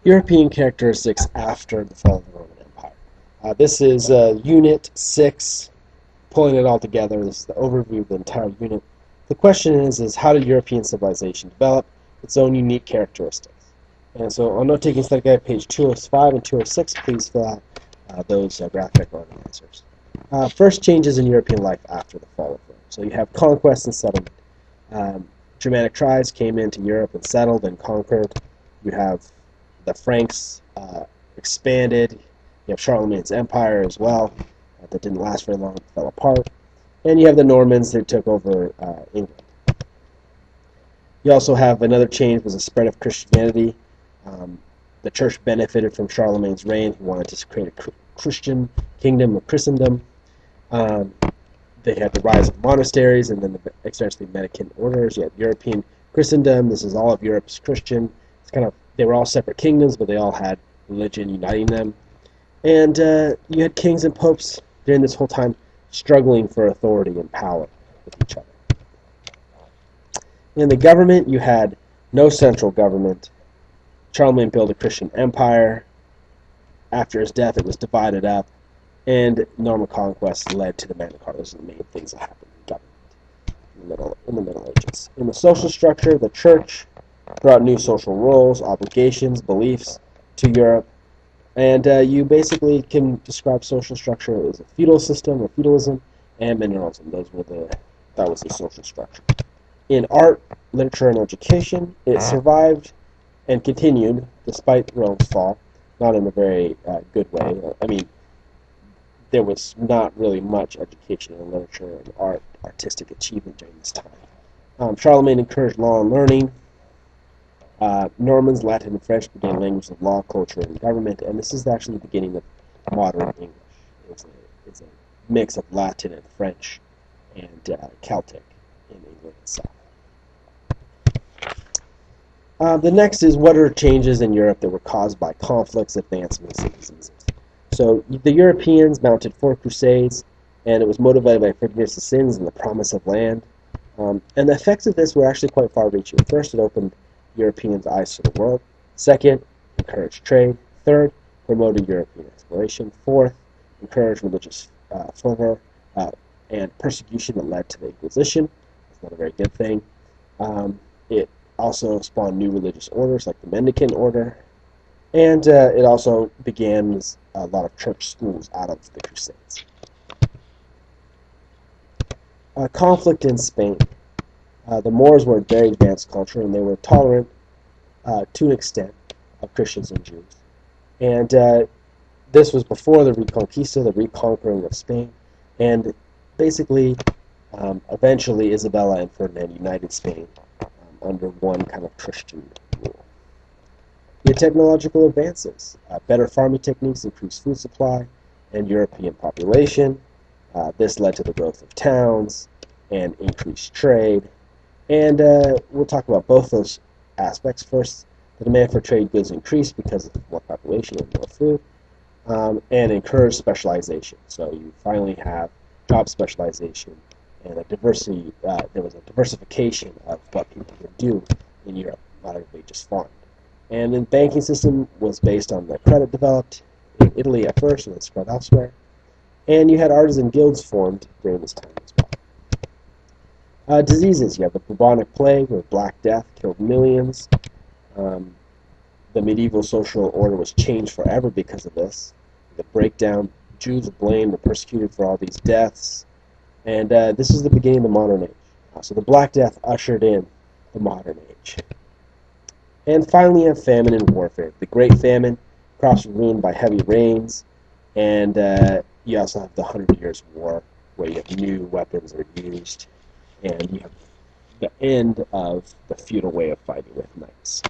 European characteristics after the fall of the Roman Empire. This is Unit 6, pulling it all together. This is the overview of the entire unit. The question is how did European civilization develop its own unique characteristics? And so on note-taking study guide, page 205 and 206, please fill out those graphic answers. First, changes in European life after the fall of Rome. So you have conquest and settlement. Germanic tribes came into Europe and settled and conquered. You have the Franks expanded. You have Charlemagne's empire as well. That didn't last very long, it fell apart. And you have the Normans that took over England. You also have another change was the spread of Christianity. The church benefited from Charlemagne's reign. He wanted to create a Christian kingdom of Christendom. They had the rise of monasteries and then essentially Mendicant orders. You had European Christendom. This is all of Europe's Christian. It's kind of they were all separate kingdoms, but they all had religion uniting them. And you had kings and popes during this whole time struggling for authority and power with each other. In the government, you had no central government. Charlemagne built a Christian empire. After his death, it was divided up, and Norman conquest led to the Magna Carta. Those are the main things that happened in government in the Middle Ages. In the social structure, the church brought new social roles, obligations, beliefs to Europe, and you basically can describe social structure as a feudal system or feudalism and mineralism. That was the social structure. In art, literature, and education, it survived and continued despite Rome's fall, not in a very good way. I mean, there was not really much education in literature and art, artistic achievement during this time. Charlemagne encouraged law and learning. Normans, Latin, and French became languages of law, culture, and government, and this is actually the beginning of modern English. It's a mix of Latin and French and Celtic in England itself. The next is what are changes in Europe that were caused by conflicts, advancements, and diseases. So the Europeans mounted 4 crusades, and it was motivated by forgiveness of sins and the promise of land. And the effects of this were actually quite far-reaching. First, it opened Europeans' eyes to the world. Second, encouraged trade. Third, promoted European exploration. Fourth, encouraged religious fervor and persecution that led to the Inquisition. That's not a very good thing. It also spawned new religious orders like the Mendicant order, and it also began a lot of church schools out of the Crusades. Conflict in Spain. The Moors were a very advanced culture, and they were tolerant to an extent of Christians and Jews. And this was before the Reconquista, the reconquering of Spain, and basically, eventually, Isabella and Ferdinand united Spain under one kind of Christian rule. The technological advances, better farming techniques, increased food supply, and European population. This led to the growth of towns and increased trade. And we'll talk about both those aspects. First, the demand for trade goods increased because of more population and more food, and encouraged specialization. So you finally have job specialization and a diversity. There was a diversification of what people could do in Europe, not everybody just farmed. And the banking system was based on the credit developed in Italy at first and then spread elsewhere. And you had artisan guilds formed during this time as well. Diseases, you have the bubonic plague, where Black Death killed millions. The medieval social order was changed forever because of this. The breakdown, Jews were blamed and persecuted for all these deaths. And this is the beginning of the modern age. So the Black Death ushered in the modern age. And finally, you have famine and warfare. The Great Famine, crops were ruined by heavy rains, and you also have the 100 Years' War, where you have new weapons are used, and you have the end of the feudal way of fighting with knights.